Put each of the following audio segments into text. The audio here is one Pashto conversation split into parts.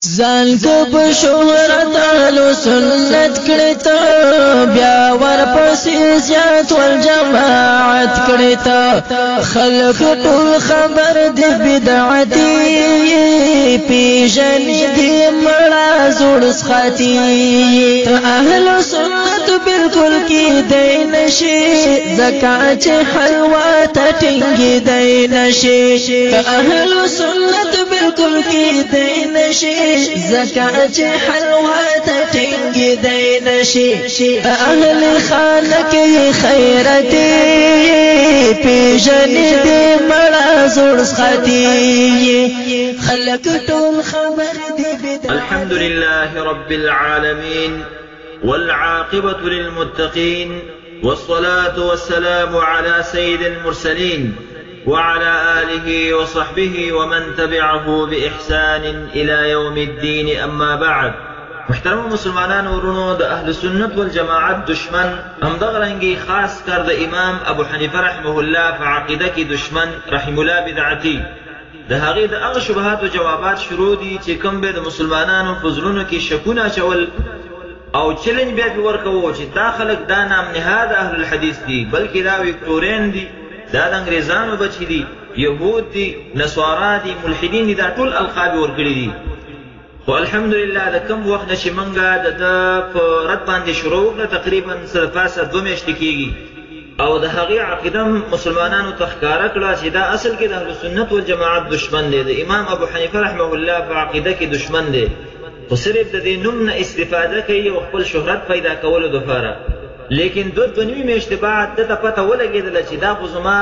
ځان کو په شهرت اهل سنت کړه ته بیا ورپسې زیات ول جماعت کړه ته خلق ټول خبر دي بدعتي پیژن دي مړه زړه سخاتي ته اهل سنت بالکل کې دی نشي زکات حلوا ته ټینګي دی نشي ته اهل سنت بالکل کې دی نشي زکات حلوا ته ټینګي دی نشي اهل خانه خیرتي پیژن دي مړه زړه سخاتي خلق ټول خبر دي الحمد لله رب العالمين والعاقبة للمتقين والصلاة والسلام على سيد المرسلين وعلى آله وصحبه ومن تبعه بإحسان إلى يوم الدين أما بعد محترم مسلمانان ورونو د اهل سنت والجماعت دشمن هم دغرنګي خاص کر د امام ابو حنیفه رحمه الله په عقیده کې دشمن رحم الله بدعتي د هغه د هغه شبهات او جوابات شروع دي چې کوم به د مسلمانانو په زړونو کې شکونه چول او چیلنج به ورکوو چې دا خلک دا نام نهاد اهل الحديث دي بلکې دا وکټورین دي دا د انګريزانو بچی دي يهود دي نصارا دي ملحدين دي دا ټول القاب ورکړي دي خو الحمدلله د کوم وخت چې منګه د په رد باندې شروع کړه تقریبا صرفاسه 2 میاشتې کېږي او د هغې عقیده مسلمانانو ته ښکاره کړه چې دا اصل کې د اهل سنت والجماعت دشمن دی د امام ابو حنیفه رحمه الله په عقیده کې دشمن دی خو صرف د دې نوم نه استفاده کوي او خپل شهرت پیدا کولو دپاره لیکن 2 میاشتې بعد دته پته ولګېدله چې دا خو زما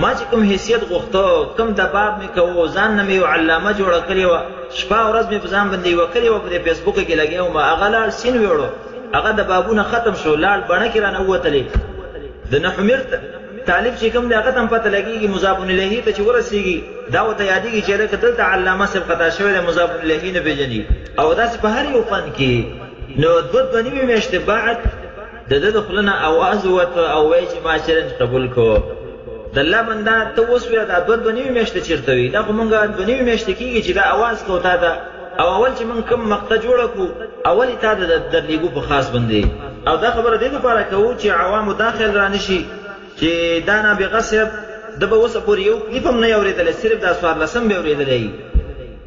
ما چې کوم حیثیت غوښته کوم دباب مې کوو ځان نه مې یو علامه جوړه کړې وه شپه ورځ مې په ځان باندې یوه کړې وه په دې فیسبوک کې لګیا وم هغه لاړ سین ویوړو هغه دبابونه ختم شو لاړ بڼه کې رانه ووتلې د نحمیر طالب چې کوم دی هغه ته هم پته لګېږي مضاف الیه ته چې ورسېږي دا ورته یادېږي چې لکه دلته علامه صاحب خطا شوی دی مضاف الیه نه پېژني او داسې په هر یو فن کې نو 2 میاشتې بعد د ده د خوله نه اواز ووته او وایي چې ما چلنج قبول کو د الله بنده ته اوس وایه دا 2 میاشتې چېرته وي دا خو مونږ 2 میاشتې کېږي چې دا اواز کو تا ته او اول چې مونږ کوم مقطع جوړه کړو اول یې تا ته درلیږو په خاص باندې او دا خبره دې دپاره کوو چې عوامو دا خیال را نه شي چې دا نابغه صاحب ده به اوسه پورې یو کلیپ هم نه یې اورېدلی صرف دا 14 به یې اورېدلی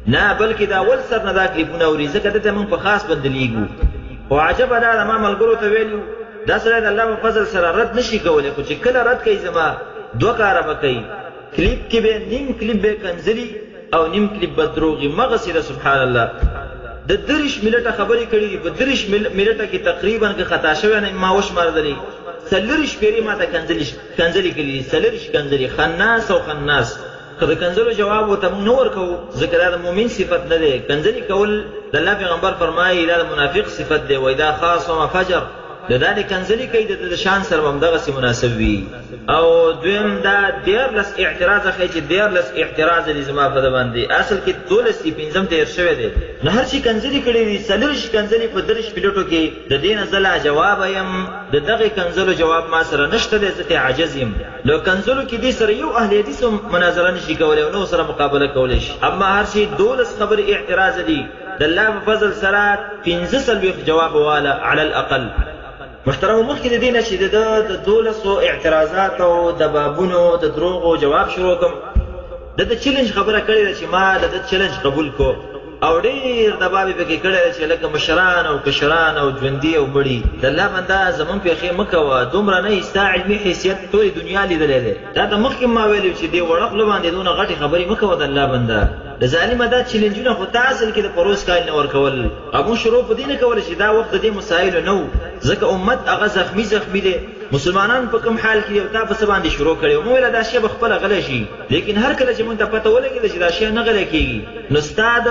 نه بلکې دا اول سر نه دا کلیپونه اوري ځکه دته مونږ په خاص باندې لیږو خو عجبه دا ده ما ملګرو ته ویلي دا سره د الله په فضل سره رد نشي کولی خو چې کله رد کوي زما 2 کاره به کوي کلیپ کې به نیم کلیپ به کنځلي او نیم کلیپ به دروغي مغسې ده سبحان الله د 30 منټه خبرې کړي دي په 30 منټه کې تقریبا که خطا شوی نه ما وشمارلی 40 پیرې ما ته کنځلي کړي دي 40 کنځلي خناس او خناس که د کنځلو جواب ورته موږ نه ورکوو ځکه دا د مؤمن صفت نه دی کنځلي کول د الله پیغمبر فرمایي دا د منافق صفت دی وایي دا خاصم فجر د دا د کنځلي کوي د شان سره به همدغسې مناسب وي او دویم دا 14 اعتراض ښایي چې 14 اعتراض دي زما په ده باندې اصل کې 12 دي 5 تېر شوی دی نو هر شي کنځلي کړي دي 40 کنځلي په 30 منټو کې د دې نه زه لا جواب یم د دغې کنځلو جواب ما سره نشته دی زه ترې عاجز یم نو کنځلو کې دې سره یو اهل حدیث هم مناظره نشي کولی او نه سره مقابله کولی شي اما هر شي 12 خبرې اعتراض دي د الله په فضل سره 15 جواب واله على الاقل محترم مخکې د دې نه چې د 12 اعتراضات او د بابونو د دروغو جواب شروع کوم د چیلنج خبره کړې ده چې ما د چیلنج قبول کو او ډېر دباب یې پکې کړی دی چې لکه مشران او کشران او ژوندي او مړي د الله بنده زمون پېښې مه کوه دومره نه ستا علمي حیثیت ټولې دنیا لیدلی دی دا ته مخکې ما ویلي چې دې وړه خوله باندې دونه غټې خبرې مه کوه د الله بنده د ظالمه دا چیلنجونه خو تا اصل کې د پروس کال نه ورکول ابو شروع په دې نه کوله چې دا وخت د دې مسایلو نه و ځکه امت هغه زخمي دی مسلمانان په کوم حال کې او تا په څه باندې شروع کړی مو ویله دا شی به خپله غلی شي لیکن هر کله چې مونږ ته پته ولګېده چې دا شی نه غلی کېږي نو ستا د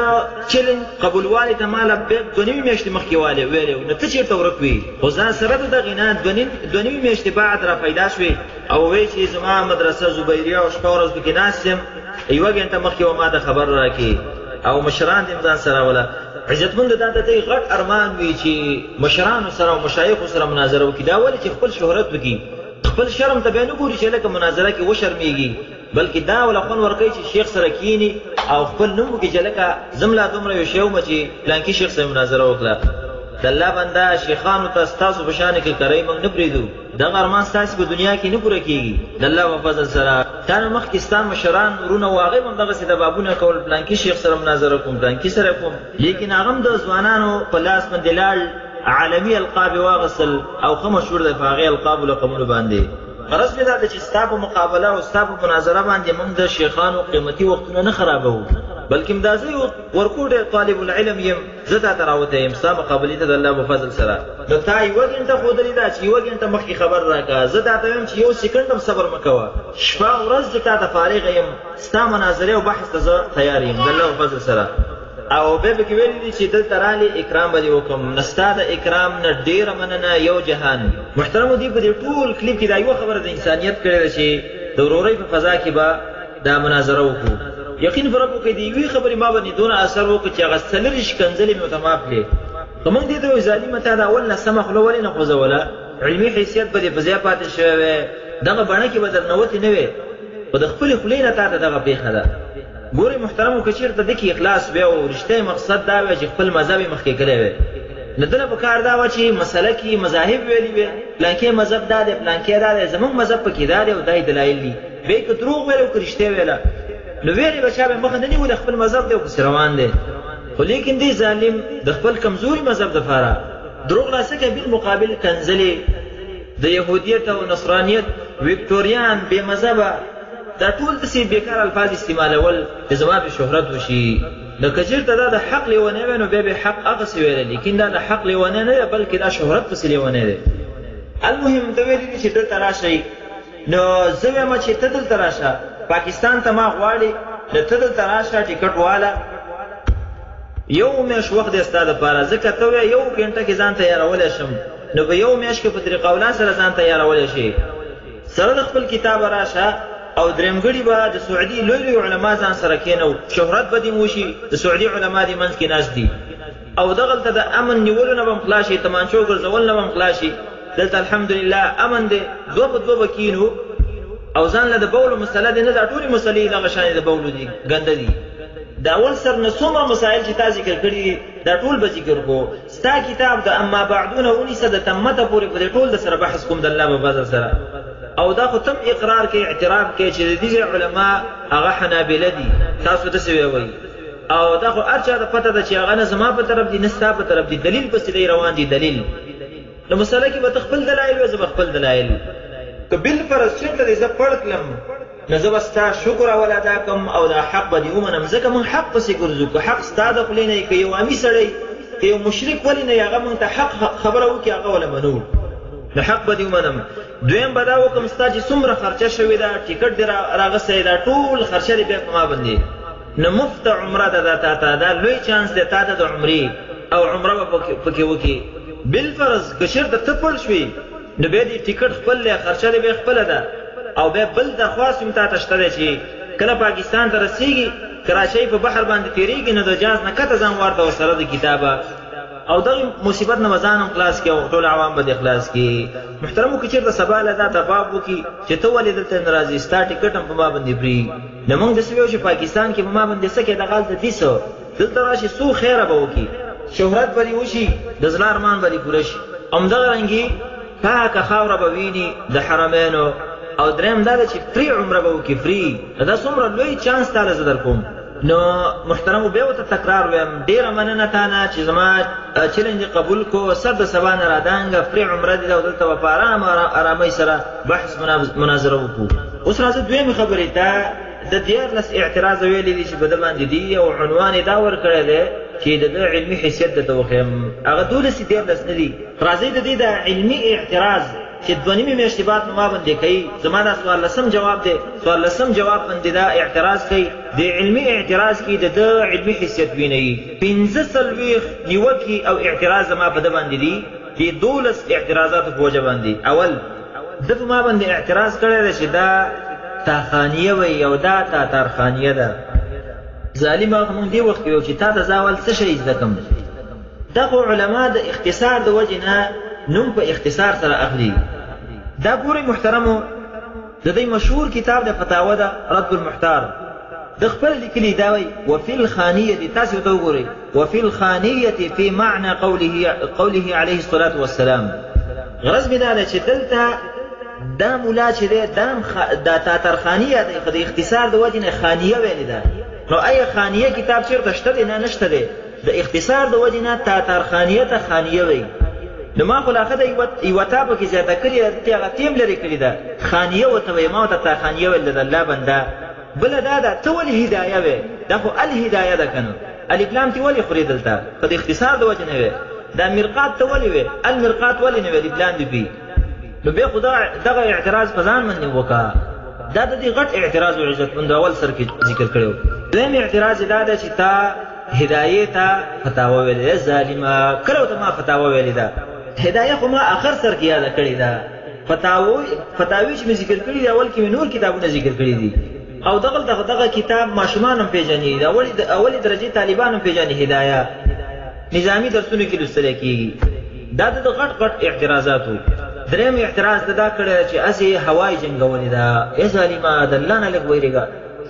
چلنج قبولوالي ته ما له 2 میاشتې مخکې ویلی نو ته چېرته ورک وي خو ځان سره د دغې نه 2 میاشتې بعد را پیدا شوې او وایي چې زما مدرسه زبیریه او شپه ورځ پکې ناست یم 1 ګنټه مخکې به ما ته خبر راکړي او مشران دې ځان سره وله عزتمند دا ته غټ ارمان وي چې مشرانو سره او مشایخو سره مناظره وکړي دا ولې چې خپل شهرت وکړي خپل شرم ته به نه ګوري چې لکه مناظره کې وشرمېږي بلکې دا ولا خون ورکوي چې شیخ سره کینی او خپل نوم کې جلکه زملا دومره یو شیو مچي پلانکی شیخ سره مناظره وکړه د الله بنده شیخانو ته تاسو په شان کې کوي موږ نه پریدو دا ارمان تاسو په دنیا کې نه پوره کیږي د الله په فضل سره کله مخکې ستاسو مشران ورونه واغې هم دغه سیده بابونه کول پلانکی شیخ سره مناظره کوم پلانکی سره کوم لیکن هغه د ځوانانو په لاس باندې لال عالمي القاب واغسل او خو مشهور د فاغي القاب لقمونه باندې غرض مې دا چې ستاسو مقابله او ستاسو مناظره باندې موږ د شیخانو قیمتي وختونه نه خرابو بلکې مدازي ورکوټه طالب العلم يم زدا تراوته يم ستا مقابله ته د الله په فضل سره نو تا یو غنټه خودلې دا چې یو غنټه مخکې خبر راکا زدا ته يم چې یو سکند هم صبر مکوه شپه ورځ ته ته فارغ يم ستا مناظره او بحث ته تیار يم د الله په فضل سره او به کې ویل دي چې دلته رالي اکرام به وکم نستا د اکرام نه ډیر مننه یو جهان محترم دی په دې ټول کلیپ کې دا یو خبره د انسانيت کړي چې د ورورۍ په فضا کې به دا مناظره وکړو یقین پر ابو کې دی وی خبرې ما باندې دون اثر وکړي چې هغه سلریش کنځلې مې متماف کړي کوم دې ته ظالمه تا دا اول نه سمخ لو ولې نه خوځوله علمي حیثیت به دې فزیا پاتې شوی دغه باندې کې بدر نوتی نه وي په د خپل خلینه تا ته دغه پیخه ده ګوري محترم کچیر ته د کې اخلاص به او رښتیا مقصد دا وي چې خپل مذهب مخکې کړي وي ندنه په کار دا و چې مسله کې مذاهب ویلي وي پلانکې مذهب دا دی پلانکې دا دی زمونږ مذهب پکې دا دی او دای دلایل دي به کې دروغ ویل او رښتیا ویل نو ویلي بچا به مخ نه نیول خپل مذهب دی او روان دی خو لیکن دی ظالم د خپل کمزوري مذهب د فاره دروغ راسکه بالمقابل کنځلې د يهودیت او نصرانیت وکټوریان به مذهب دا ټول د سی بیکار الفاظ استعمالول د زواب شهرت وشي د کچیر ته دا د حق لیونه ونه به حق هغه سی ویل لیکن دا د حق لیونه نه بلکې دا شهرت په لیونه ده المهم د ویلي چې د تراشي نو زوی ما چې تدل تراشه پاکستان ته ما غواړي د تدل تراشه ټیکټ والا یو مېش وخت د استاد لپاره ځکه ته یو غنټه کې ځان تیارول شم نو به یو مېش کې په طریقه ولا سره ځان تیارول شي سره خپل کتاب راشه او درمګړي به د سعودي لوی علما ځان سره کینو شهرت به دي موشي د سعودي علما دي منځ کې ناس دي او دغلته د امن نیولو نه هم خلاصي تمانچو ګرځول نه هم خلاصي دلته الحمدلله امن دي دوه په دوه کینو او ځان له د بولو مسله دي نه د ټولي مسلې دغه شان د بولو دي ګنده دي دا اول سر نه څومره مسائل چې تاسو ذکر کړی دا ټول به ذکر کو ستا کتاب د اما بعدونه ونیسه د تمته پورې په ټول د سره بحث کوم د الله په فضل سره او دا خو تم اقرار کې اعتراف کې چې د دې علما هغه حنابلة دي تاسو د څه وایي او دا خو ارچا د پته ده چې هغه نه زما په طرف دي نه ستا په طرف دي دلیل پس دی روان دي دلیل نو مسله کې به تخپل دلایل او زما خپل دلایل کبل فرض چې ته زه پړتلم نو زه بستا شکر او ادا کوم او دا حق به دی ومنم ځکه من حق پسې ګرځو که حق ستا د خلینه کې یو امي سړی کې یو مشرک ولینه هغه مونږ ته حق خبره وکي هغه ولا منو د حق به دی ومنم دویم به دا وکم ستا چې څومره خرچه شوې ده ټیکټ دی راغستی دا ټول خرچه دی بیا په ما باندې نه مفت عمره ده تا دا لوی چانس دی تا ته د عمرې او عمره به پکې وکي بالفرض که چېرته ته پړ شوې نو بیا دې ټیکټ خپل دی خرچه دی بیا خپله ده او بیا بل درخواست هم تا ته شته دی چې کله پاکستان ته رسېږي کراچۍ په بحر باندې تېرېږي نو د جاز نه کته ځان ورته ورسره د کتابه او دغه مصیبت نه ځان هم خلاص کړي او ټول عوام به خلاص کړي محترمو که چېرته سبا له دا دباب وکړي چې ته ولې دلته نه راځې ستا ټیکټ هم په ما باندې پرې نو موږ داسې ویو چې پاکستان کې په ما باندې څه کې دغلته دي څه دلته راشي څو خیره به وکړي شهرت به دې وشي د زړه ارمان به دې پوره شي همدغه رنګې پاکه خاوره به ویني د حرمینو او دریم دا چې فری عمره به وکړي فری دا څومره لوی چانس تاله زه در کوم نو محترمو بیا ورته تکرار ویم ډېره مننه تا نه چې زما چیلنج قبول کو سر د سبا نه رادانګه فری عمره دي او دلته به په ارامۍ سره بحث مناظره وکړو اوس راځه دویمې خبرې ته د 14 اعتراض ویلي دي چې په ده باندې دي او عنوان یې دا ورکړی دی چې د علمي حیثیت درته وښیم هغه 12 نه دي راځئ د دې د علمي اعتراض چې دوه نیمې میاشتې بعد ما باندې کوي زما دا 14 جواب دی 14 جواب باندې دا اعتراض کوي د علمي اعتراض کې د علمي حیثیت ویني 15 نیوکې او اعتراض زما په ده باندې دي د 12 اعتراضاتو په وجه باندې اول ده په ما باندې اعتراض کړی دی چې دا تاخانیه وي او دا تاتارخانیه ده ظالم هغه مونږ دی وخت یو چې تا ته زاول څه شی زده کم دغه علما د اختصار د وجه نه نوم په اختصار سره اخلي دا ګوري محترمو د دې مشهور کتاب د فتاوا ده رد المحتار د خپل لیکلي دا وایي وفي الخانیة، تاسو ته وګورئ، وفي الخانیة في معنى قوله عليه الصلاة والسلام. غرض مې دا ده چې دلته دا مولا چې دی دا تاترخانیه دی، د اختصار د وجې نه خانیه ویلې ده. نو آیا خانیه کتاب چېرته شته دی؟ نه نشته دی. د اختصار د وجې نه تاترخانیه ته خانیه وایي. نو ما خو لا ښه ده یوه تا پکې زیاته کړې ده، هغه تیم لرې کړې ده، خانیه ورته وایي، ما ورته تا خانیه ویل ده د الله بنده. بله دا ده ته ولې هدایه وې؟ دا خو الهدایه ده که نه؟ الف لام تې ولې خورې دلته؟ که د اختصار د وجې نه وې. دا مرقات ته ولې وې؟ المرقات ولې نه وې الف لام دې پې؟ نو بیا خو دغه اعتراض په ځان باندې وکړه. دا د دې غټ اعتراض و عزتمندو اول سر کې ذکر کړی و. دویم اعتراض یې دا ده چې تا هدایې ته فتاوه ویلې ده ظالمه. کله ورته ما فتاوه ویلې ده؟ هدایه خو ما آخر سر کې یاده کړې ده. فتاوی چې مې ذکر کړي دي اول کې مې نور کتابونه ذکر کړي دي. او دغه کتاب ماشومان هم پېژني، د اولې درجې طالبان هم پېژني. هدایه نظامي درسونو کې لوستلی کېږي. دا د غټ اعتراضات و. دریم اعتراض دا کړی چې اسې هوا یې جنګولې ده. ای ظالمه د الله نه لږ ویرېږه،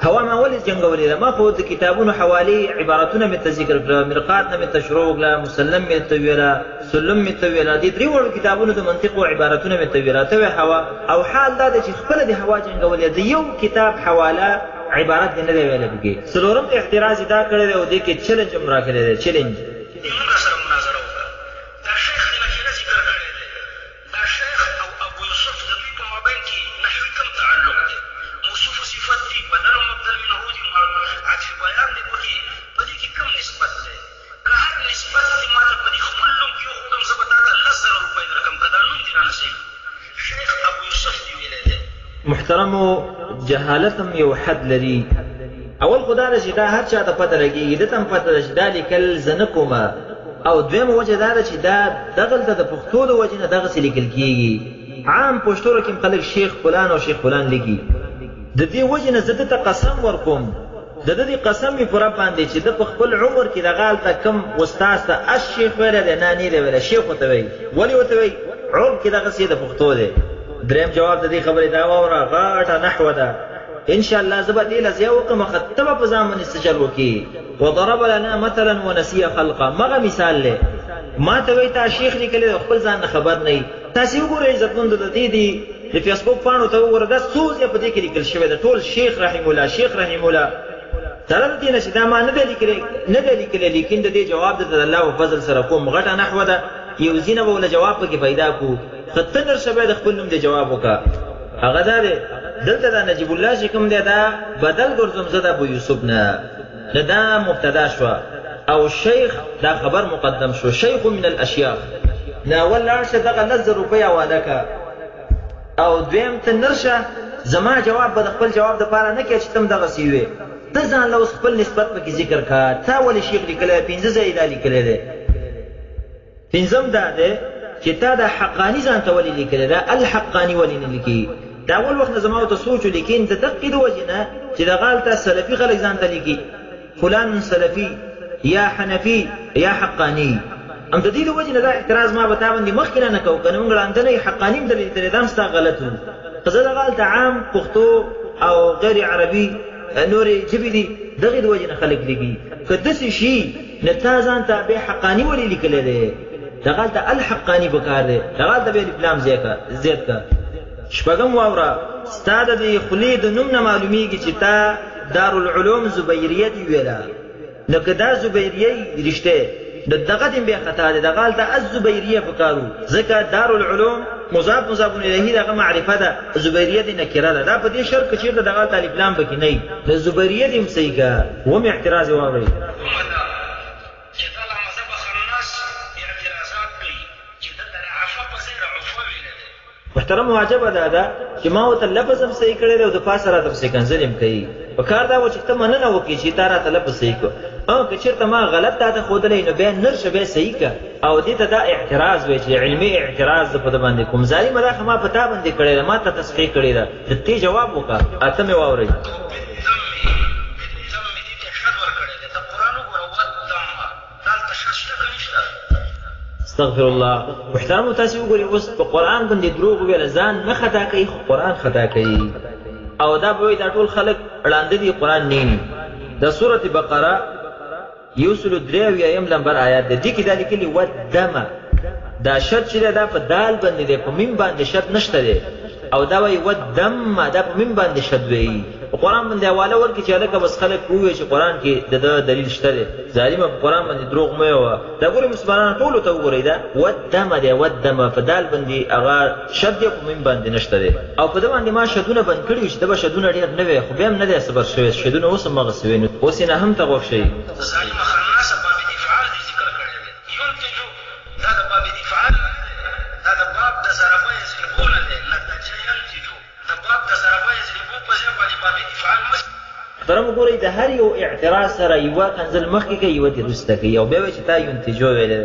هوا ما ولې جنګولې ده؟ ما خو د کتابونو حوالې عبارتونه مې ته ذکر کړه، مرقات نه مې ته شروع کړه، مسلم مې ته ویله، سلم مې ته ویله، دې درې وړو کتابونو د منطق و عبارتونه مې ته ویله، ته وې هوا. او حال دا ده چې خپله د هوا جنګولې د یو کتاب حواله عبارت دې نه دی ویلی پکې. څلورم اعتراض یې دا کړی دی او دې کې چلنج هم راکړی دی. چلنج محترمو جهالت هم یو حد لري. اول خدا ده چې دا هر چا ته پته لګېږي، ده ته هم پته ده چې دا لیکل زه نه کومه. او دویمه وجه دا ده چې دا دغلته د پښتو د وجې نه دغسې لیکل کېږي. عام پښتو کې هم خلک شیخ فلان او شیخ فلان لیکي. د دې وجې نه زه ده ته قسم ورکوم، د ده دې قسم مې په رب باندې چې ده په خپل عمر کې دغه هلته کوم استاد ته اس شیخ ویلی دی؟ نه دی ویلی، شیخ ورته وایي. ولې ورته وایي؟ عرب کې دغسې د پښتو دی. دریم جواب د دې خبرې دا واوره، غاټه نحوه ده. ان شاء الله زه به دې له ځای وکړم، ته به په ځان باندې سجل وکړي. وضرب لنا مثلا ونسي خلقه، مغه مثال دی. ما ته وایي تا شیخ لیکلی دی، خپل ځان نه خبر نه یي. تاسې وګورئ عزتمندو د دې د فیسبوک پاڼو ته وګوره، دا څو ځایه په دې کې لیکل شوی ده، ټول شیخ رحم الله شیخ رحم الله. تر دې نه چې دا ما نه دی لیکلی، لیکن د دې جواب د الله په فضل سره کوم. غټه نحوه ده، یو ځینه به له جواب پکې پیدا کړو. ته درشه باید خپل نوم دې جواب وکړه. هغه دا دی دلته دا نجیب الله چې کوم دی دا بدل ګرځم زه د ابو یوسف نه، دا مبتدا شوه او شیخ دا خبر مقدم شو. شیخ من الاشیاخ. نه اول لاړ شه دغه 10,000 روپۍ حواله کړه، او دویم ته نرشه زما جواب به د خپل جواب دپاره نه کړې چې ته هم دغسې وې. ته ځان له اوس خپل نسبت پکې ذکر کړه. تا ولې شیخ لیکلی؟ 5 ځایه دا لیکلی دی. 5م دا دی چې تا دا حقانی ځان ته ولې لیکلی ده؟ الحقانی ولې نه لیکي؟ دا اول وخت نه زما ورته سوچ و، لیکن د دقې د وجې نه چې دغه هلته سلفي خلک ځان ته لیکي، فلان سلفي یا حنفي یا حقانی. هم د دې د وجې نه دا اعتراض ما به تا باندې مخکې نه کوو، که نه موږ ړانده نه یې حقاني هم درې لیدلی، دا هم ستا غلط و. که زه دغه هلته عام پښتو او غیر عربي نورې ژبې دي، دغې د وجې نه خلک لیکي. که داسې شي نو تا ځان ته بیا حقاني ولې لیکلی دی؟ دغه هلته الحقاني پکار دی، دغه هلته بیا الف لام زیات کا. شپږم واوره، ستا د دې خولې د نوم نه معلومیږي چې تا دارالعلوم زبیریه دې ویله. نو که دا زبیریه رښتې دغه دې بیا خطا دی، دغه هلته الزبیریه پکار و، ځکه دارالعلوم مضاف الیه دغه معرفه ده، زبیریه دې نکره ده. دا په دې شرط که چېرته دغه هلته الف لام پکې نه وي، د زبیریه دې هم صحیح که. اووم اعتراض یې واورئ. محترم عجبه دا ده چې ما ورته لفظ هم صحیح کړی دی او د پاسه راته پسې کنځل هم کوي. په کار دا و چې ته مننه وکړې چې تا راته لفظ صحیح کړو، او که چېرته ما غلط تا ته ښودلی نو بیا نرشه بیا صحیح کړه. او دې ته دا اعتراض وایي چې علمي اعتراض زه په ده باندې کوم. ظالمه دا خو ما په تا باندې کړې ده، ما ته تصحیح کړې ده، د دې جواب وکړه. اتمې واورئ. استغفر الله. محترمو تاسې وګورئ اوس په قرآن باندې دروغ وویله، ځان نه خطا کوي خو قرآن خطا کوي. او دا به وایي دا ټول خلک ړانده دي، قرآن نه ویني. د سورة بقره 103 نمبر آیات دی کې دا لیکلي ودم دا شد چې دا په دال باندې دی په میم باندې شد نشته دی او دا وی ودم دا په میم باندې شد وی قرآن باندې حواله ورکړي چې لکه بس خلک ووایي چې قرآن کې د دلیل شته دی ظالمه په قرآن باندې دروغ مه وایه دا ګورئ مسلمانانو ټولو ته وګورئ دا ودم دی ودم په دال باندې هغه شد دی په میم باندې نشته دی او په دې باندې ما شدونه بند کړي چې دا به شدونه ډېر نه وي خو بیا هم نه دی صبر شوی شدونه اوس هم هغسې وي نو اوس یې نه هم تغوف شي محترم وګورئ د هر یو اعتراض سره یوه کنځل مخکې کوي یوه دې وروسته کوي او بیا وایي چې تا ینتجو ویلی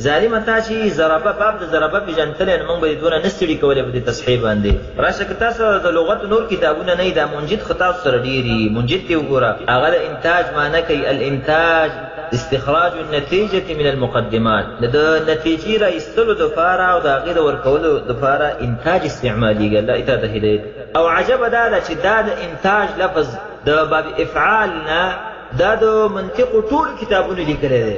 ظالمه تا چې ضربه باب د ضربه پېژندلی نو موږ به دې دونه نه ستړي کولی په دې تصحیح باندې راشه که تا سره د لغت نور کتابونه نه وي دا منجد خو تاسو سره ډېر وي منجد ته وګوره هغه د انتاج معنی کوي الانتاج استخراج النتیجة من المقدمات د نتیجې را ایستلو دپاره او د هغې د ورکولو دپاره انتاج استعمالیږي الله ته د هدایت او عجبه دا ده چې دا د انتاج لفظ د باب افعال نه دا د منطقو ټول کتابونه لیکلی دی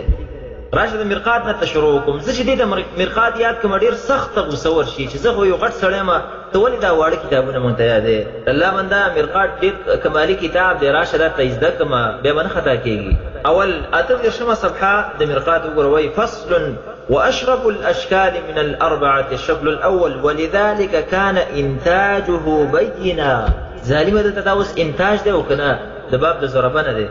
راشه د مرقات نه ته شروع کوم زه چې دې د مرقات یاد کوم ډېر سخته غوسه ورشي چې زه خو یو غټ سړی یم ته ولې دا واړه کتابونه مونږ ته یادې الله بنده مرقات ډېر کمالي کتاب دی راشه دا ته زده کړمه بیا به نه خطا کېږي اول 38 صفحه د مرقات وګوره وایي فصل وأشرف الأشكال من الأربعة الشكل الأول ولذلك كان إنتاجه بينا ظالمه دلته دا اوس انتاج دی او که نه د باب د ضربه نه دی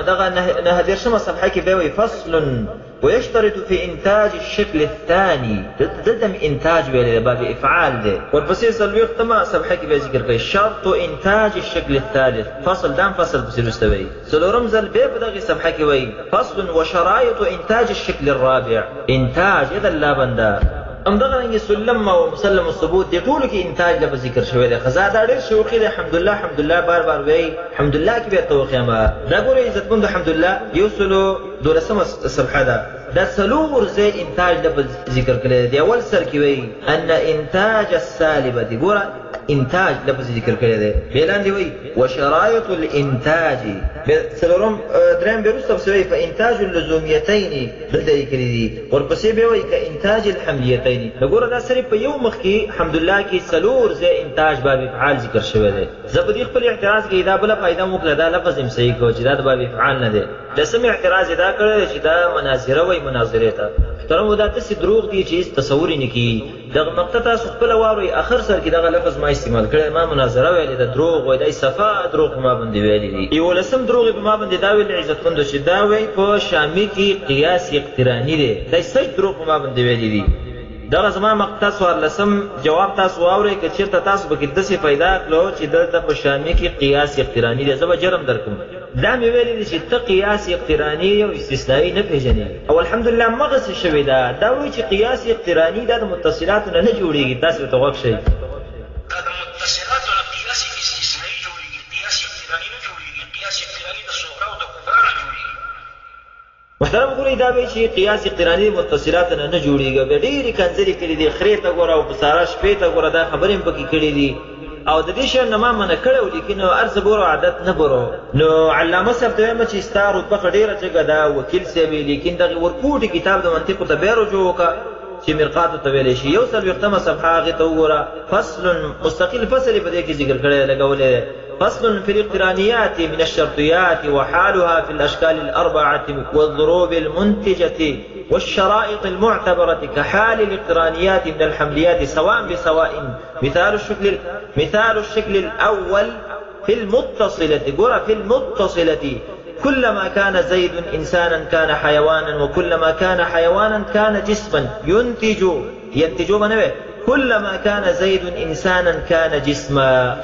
دغه 19 صفحه کې بیا وایي فصل ويشترط في إنتاج الشكل الثاني دلته إنتاج ویلی باب إفعال دی ورپسې 40 صفحه کې بیا ذکر کوي شرط إنتاج الشكل الثالث فصل دام فصل پسې وروسته وایي څلورم ځل بیا په دغې صفحه کې وایي فصل وشرائط إنتاج الشكل الرابع انتاج د الله بنده همدغرنګې سلم او مسلم الثبوت دې ټولو کې انتاج لپاره ذکر شوی دی ښه زه دا ډېر شوقي دی حمدالله حمدالله بار بار وایي حمدالله کې بیا ته وښیم دا ګورئ عزتمندو حمدالله 112 صفحه ده دا څلور ځای انتاج لپاره ذکر کړی دی اول سر کې وایي ان انتاج السالبه دی ګوره انتاج لفظ ذکر کړی دی بیا لاندې وایي وشرایط الانتاج څلورم درېیم بیا وروسته پسې وایي فانتاج اللزومیتین دلته یې کړي دي ورپسې بیا وایي کانتاج الحملیتین نو ګوره دا صرف په یو مخ کې حمدالله کې څلور ځای انتاج باب افعال ذکر شوی دی زه په دې خپل اعتراض کې دا بله فایده مو کړه دا لفظ هم صحیح کړو چې دا د باب افعال نه دی لسم اعتراض دا کړی چې دا مناظره وایي مناظرې ته محترمو دا داسې دروغ دي چې هېڅ تصور یې نه کېږي دغه مقطع تاسو خپله واورئ اخر سر کې دغه لفظ ما استعمال کړی ما مناظره ویلې ده دروغ وایي دا صفا دروغ په ما باندې ویلي دي 11 دروغ یې په ما باندې دا ویلي عزتمندو چې دا وایي په شامي کې قیاس اقتراني دی دا سچ دروغ په ما باندې ویلي دي دغه زما مقطع 14 جواب تاسو واورئ که چېرته تاسو پکې داسې پیدا کړو چې دلته په شامي کې قیاس اقتراني دی زه به جرم درکړم دا مې ویلي دي چې ته قیاس اقتراني او استثنایي نه پېژنې او الحمدلله مغسې شوې ده دا وایي چې قیاس اقتراني دا د متصلاتو نه جوړېږي تاسې ورته غوږ شئ دا د متصلاتو نه قیاس استثنایي جوړېږي قیاس اقتراني نه جوړېږي قیاس اقتراني د صغرا او د کبرا نه جوړېږي محترم ګورئ دا وایي چې قیاس اقتراني متصلاتو نه جوړېږي بیا ډېرې کنځلې کړي دي خرې ته ګوره او په ساره شپې ته ګوره دا خبرې هم پکې کړي دي او د دې شیانو نه ما منع کړی و لیکن هر څه برو عادت نه برو نو علامه صاحب ته وایم چې ستا رتبه ښه ډېره جګه ده وکیل صاحب یې لیکن دغې ورکوټي کتاب د منطقو ته بیا رجوع وکړه چې مرقاتو ته ویلی شي 40 صفحه هغې ته وګوره فصل مستقل فصل یې په دې کې ذکر کړی لګولی فصل في الاقترانيات من الشرطيات وحالها في الأشكال الأربعة والضروب المنتجة والشرائط المعتبرة كحال الاقترانيات من الحمليات سواء بسواء مثال الشكل الأول في المتصلة في المتصلة كلما كان زيد إنسانا كان حيوانا وكلما كان حيوانا كان جسما ينتج بنوه كلما كان زيد إنسانا كان جسما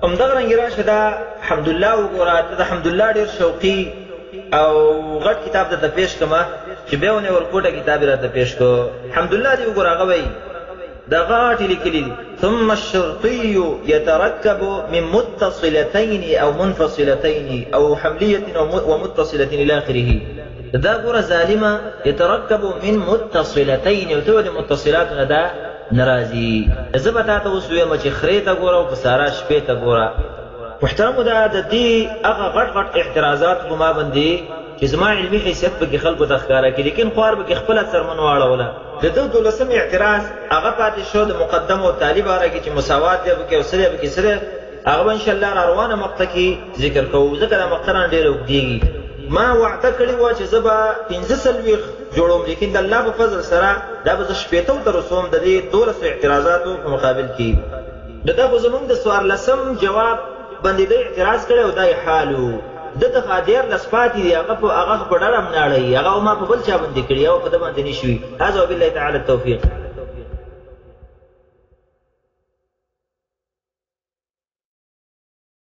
همدغرنګې راشه دا حمدالله وګوره ته د حمدالله ډېر شوقي او غټ کتاب درته پېښ کړمه چې بیا ونې ورکوټه کتاب یې راته پېښ کړو حمدالله دې وګوره هغه وایي دا غاټې لیکلي دي ثم الشرطي يتركب من متصلتين أو منفصلتين أو حملية ومتصلة إلى آخره دا ګوره ظالمه يتركب من متصلتين او ته ولې متصلاتونه دا ناراضي زه به تا ته اوس ویم چې خرې ته ګوره او په ساره شپې ته ګوره محترمو دا د دې هغه غټ اعتراضات په ما باندې چې زما علمي حیثیت پکې خلکو ته ښکاره کړي، لیکن خوار به کې خپله څرمن واړوله. د ده 12 اعتراض هغه پاتې شو د مقدم او تالي باره کې چې مساوات دی پکې او څه دی پکې څه دی، هغه به انشاءالله را روانه مقطع کې ذکر کوو، ځکه دا مقطع رانه ډېره اوږدېږي. ما وعده کړې وه چې زه به 45 جوړوم، لیکن د الله په فضل سره دا به زه 80 ته رسوم د دې 12 اعتراضاتو په مقابل کې. د ده خو زمونږ د 14 جواب باندې دی اعتراض کړی او دا یې حال و. ده ته 14 پاتې دي، هغه په ډډه هم نه اړوي، هغه ما په بل چا باندې کړي او په ده باندې نه شوي. هذا وبالله تعالی التوفیق.